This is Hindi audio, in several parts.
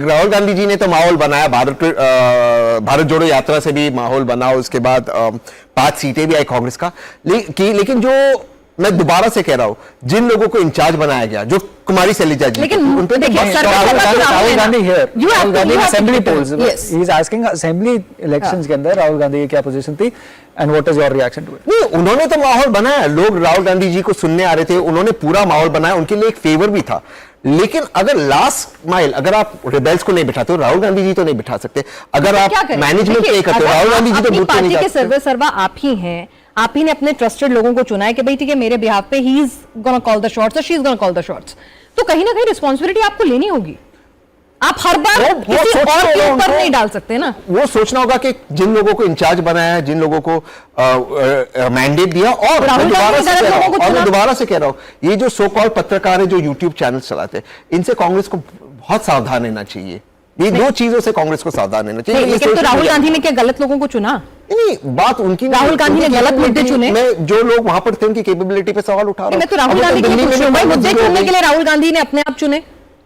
राहुल गांधी जी ने तो माहौल बनाया, भारत जोड़ो यात्रा से भी माहौल बना, उसके बाद 5 सीटें भी आई कांग्रेस का, लेकिन जो मैं दोबारा से कह रहा हूं, जिन लोगों को इंचार्ज बनाया गया, जो कुमारी शैलजा जी, लेकिन उन पे Rahul Gandhi here, Rahul Gandhi assembly polls, he is asking assembly elections के अंदर राहुल गांधी की क्या पोजीशन थी and what is your reaction to it? नहीं, उन्होंने तो माहौल बनाया, लोग राहुल गांधी जी को सुनने आ रहे थे, उन्होंने पूरा माहौल बनाया, उनके लिए एक फेवर भी था। लेकिन अगर लास्ट माइल अगर आप रिबेल्स को नहीं बिठाते हो, राहुल गांधी जी तो नहीं बिठा सकते। अगर आप मैनेजमेंट नहीं करते हो, राहुल गांधी जी तो बूथ पे नहीं जाते। सर्वे सर्वा आप ही हैं, आप ही ने अपने ट्रस्टेड लोगों को चुना है कि भाई ठीक है मेरे बिहाफ पे he is gonna call the shots और she is gonna call the shots, तो कहीं ना कहीं रिस्पांसिबिलिटी आपको लेनी होगी। आप हर बार किसी और के ऊपर नहीं डाल सकते ना। वो सोचना होगा कि जिन लोगों को इंचार्ज बनाया है, जिन लोगों को मैंडेट दिया, और मैं दोबारा से कह रहा हूं, ये जो सो कॉल्ड पत्रकार है जो यूट्यूब चैनल चलाते हैं, इनसे कांग्रेस को बहुत सावधान रहना चाहिए। ये दो चीजों से कांग्रेस को सावधान रहना चाहिए। लेकिन तो राहुल गांधी ने क्या गलत लोगों को चुना? नहीं, बात उनकी, राहुल गांधी ने गलत मुद्दे चुने। मैं जो लोग वहां पर थे उनकी कैपेबिलिटी पे सवाल उठा रहा हूं। मैं तो राहुल गांधी के मुद्दे चुनने के लिए राहुल गांधी ने अपने आप चुने,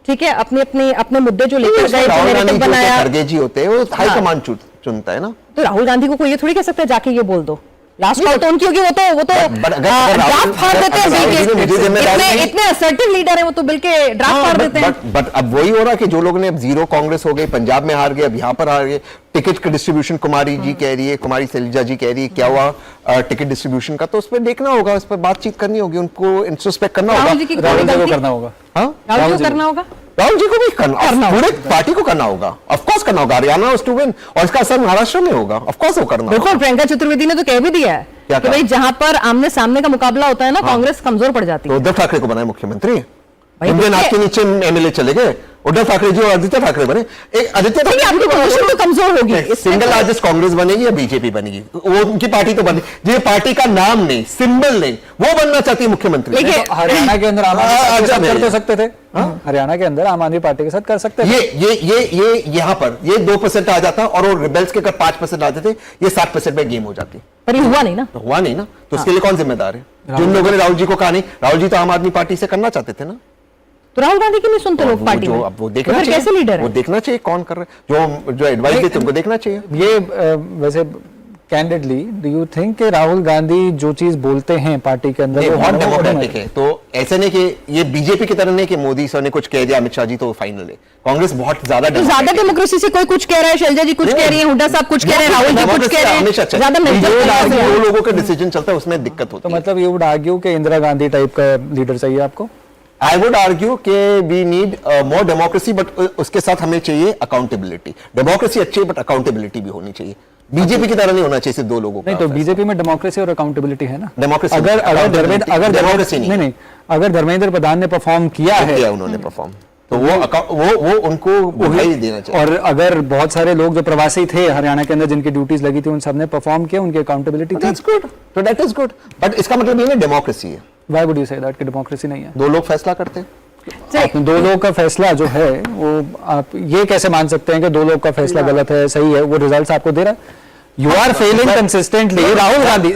ठीक है, अपने मुद्दे जो लेकर गए, नैरेटिव बनाया। खड़गे जी होते हैं, वो हाई कमांड चुनता है ना। तो राहुल गांधी को कोई ये थोड़ी कह सकता है जाके ये बोल दो, लास्ट कॉल तो उनकी होगी, वो तो ड्राफ्ट फाड़ देते हैं, इतने असर्टिव लीडर हैं वो तो बिल के ड्राफ्ट फाड़ देते हैं। बट अब वही हो रहा कि जो लोग ने अब जीरो कांग्रेस हो गए, पंजाब में हार गए, अब यहाँ पर हार गए, टिकट का डिस्ट्रीब्यूशन कुमारी जी कह रही है, कुमारी शैलजा जी कह रही है, क्या हुआ टिकट डिस्ट्रीब्यूशन का, तो उस पर देखना होगा, उस पर बातचीत करनी होगी, उनको इंट्रोस्पेक्ट करना होगा, राहुल जी को करना होगा, राहुल को करना होगा, राहुल जी को भी करना, पूरे पार्टी को करना होगा, ऑफ कोर्स करना होगा। हरियाणा टू विन, और इसका असर महाराष्ट्र में होगा, ऑफ कोर्स वो करना। बिल्कुल, प्रियंका चतुर्वेदी ने तो कह भी दिया है कि भाई जहां पर आमने सामने का मुकाबला होता है ना, कांग्रेस कमजोर पड़ जाती है। उद्धव ठाकरे को बनाए मुख्यमंत्री, इंडियन हाथ के नीचे एमएलए चले गए, उद्धव ठाकरे जी और आदित्य ठाकरे बने। एक आदित्य ठाकरे आपकी पोजीशन तो कमजोर होगी, सिंगल लार्जेस्ट कांग्रेस बनेगी या बीजेपी बनेगी, वो उनकी पार्टी तो बने, ये पार्टी का नाम नहीं, सिंबल नहीं, वो बनना चाहती है मुख्यमंत्री। हरियाणा के अंदर आम आदमी पार्टी के साथ कर सकते थे, हरियाणा के अंदर आम आदमी पार्टी के साथ कर सकते थे। ये यहाँ पर ये 2% आ जाता और वो रिबेल्स के अगर 5% आते थे, ये 7% में गेम हो जाती। पर ये हुआ नहीं ना, हुआ नहीं ना, तो उसके लिए कौन जिम्मेदार है? जिन लोगों ने राहुल जी को कहा नहीं, राहुल जी तो आम आदमी पार्टी से करना चाहते थे ना, तो राहुल गांधी की नहीं सुनते लोग पार्टी में, अब वो देखना चाहिए, कैसे लीडर है, वो देखना चाहिए कौन कर रहे हैं, जो एडवाइस देते उनको देखना चाहिए। ये वैसे कैंडिडली डू यू थिंक कि राहुल गांधी जो चीज बोलते हैं पार्टी के अंदर वो बहुत डेमोक्रेटिक है? तो ऐसे नहीं कि ये बीजेपी की तरह नहीं कि मोदी सर ने कुछ कह दिया, अमित शाह जी तो फाइनल है। कांग्रेस बहुत ज्यादा डेमोक्रेसी से कोई कुछ कह रहा है, शैलजा जी कुछ कह रही है, हुड्डा साहब कुछ कह रहे हैं, राहुल जी कुछ कह रहे हैं, ज्यादा दो लोगों का डिसीजन चलता है, उसमें दिक्कत होती है। तो मतलब ये वुड आर्ग्यू कि इंदिरा गांधी टाइप का लीडर चाहिए आपको? I would argue कि we need more democracy, but उसके साथ हमें चाहिए accountability. डेमोक्रेसी अच्छी है, but accountability भी होनी चाहिए। बीजेपी की तरह नहीं होना चाहिए सिर्फ दो लोगों का। नहीं, तो बीजेपी में डेमोक्रेसी और अकाउंटेबिलिटी है ना। डेमोक्रेसी अगर धर्मेंद्र प्रधान ने परफॉर्म किया है, उन्होंने परफॉर्म, तो वो उनको बधाई देना चाहिए। और अगर बहुत सारे लोग जो प्रवासी थे हरियाणा के अंदर जिनकी ड्यूटीज लगी थी, उन सबने परफॉर्म किया, उनकी अकाउंटेबिलिटी थी, तो दैट इज गुड। बट इसका मतलब ये नहीं डेमोक्रेसी है। Why would you say that कि डेमोक्रेसी नहीं है? दो लोग फैसला करते हैं, दो लोग का फैसला जो है वो आप ये कैसे मान सकते हैं कि दो लोग का फैसला गलत है, सही है? वो रिजल्ट्स आपको दे रहा है। You are failing consistently. Rahul Gandhi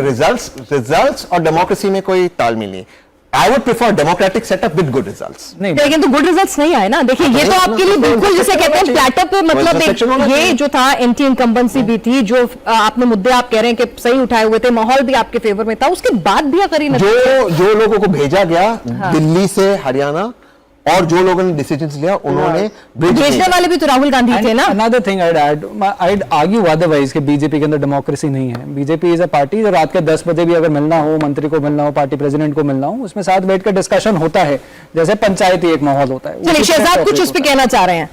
results और डेमोक्रेसी में कोई तालमेल नहीं। I would prefer democratic setup with good results. नहीं, लेकिन तो गुड रिजल्ट्स नहीं आए ना। देखिए ये तो आपके लिए बिल्कुल जिसे कहते हैं प्लेटर पे, मतलब ये जो था एंटी इनकम्बेंसी भी थी, जो आपने मुद्दे आप कह रहे हैं कि सही उठाए हुए थे, माहौल भी आपके फेवर में था, उसके बाद भी अगर जो लोगों को भेजा गया दिल्ली से हरियाणा और जो लोगों ने डिसीजंस लिया, उन्होंने भेजने वाले भी तो राहुल गांधी थे ना। Another thing I'd argue otherwise कि बीजेपी के अंदर डेमोक्रेसी नहीं है। बीजेपी इज अ पार्टी जो रात के 10 बजे भी अगर मिलना हो, मंत्री को मिलना हो, पार्टी प्रेसिडेंट को मिलना हो, उसमें साथ बैठ कर डिस्कशन होता है, जैसे पंचायती एक माहौल होता है। चलिए शहजाद कुछ उस पर कहना चाह रहे हैं।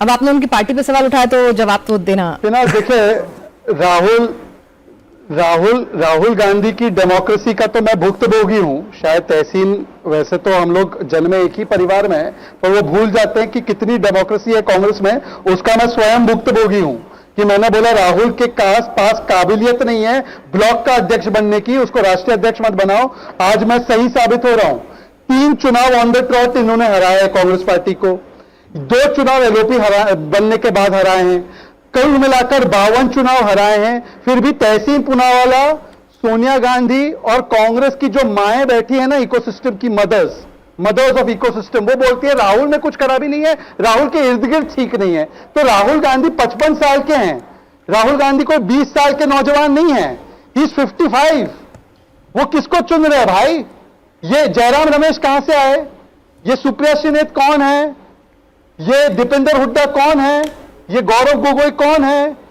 अब आपने उनकी पार्टी पे सवाल उठाया तो जवाब तो देना। देखिए राहुल गांधी की डेमोक्रेसी का तो मैं भुक्तभोगी हूं। शायद तहसीन, वैसे तो हम लोग जन्मे एक ही परिवार में हैं, पर वो भूल जाते हैं कि कितनी डेमोक्रेसी है कांग्रेस में, उसका मैं स्वयं भुक्तभोगी हूं। कि मैंने बोला राहुल के पास काबिलियत नहीं है ब्लॉक का अध्यक्ष बनने की, उसको राष्ट्रीय अध्यक्ष मत बनाओ। आज मैं सही साबित हो रहा हूं। 3 चुनाव ऑन द ट्रॉट इन्होंने हराया है कांग्रेस पार्टी को, 2 चुनाव एलओपी बनने के बाद हराए हैं, कुल मिलाकर 52 चुनाव हराए हैं। फिर भी तहसीन पूनावाला, सोनिया गांधी और कांग्रेस की जो माएं बैठी है ना इकोसिस्टम की मदर्स, मदर्स ऑफ इकोसिस्टम, वो बोलती है राहुल में कुछ खराबी नहीं है, राहुल के इर्द गिर्द ठीक नहीं है। तो राहुल गांधी 55 साल के हैं, राहुल गांधी कोई 20 साल के नौजवान नहीं है, ही इज 55। वो किसको चुन रहे हैं भाई? ये जयराम रमेश कहां से आए? ये सुप्रिया श्रीनेत कौन है? ये दीपेंद्र हुड्डा कौन है? ये गौरव गोगोई कौन है?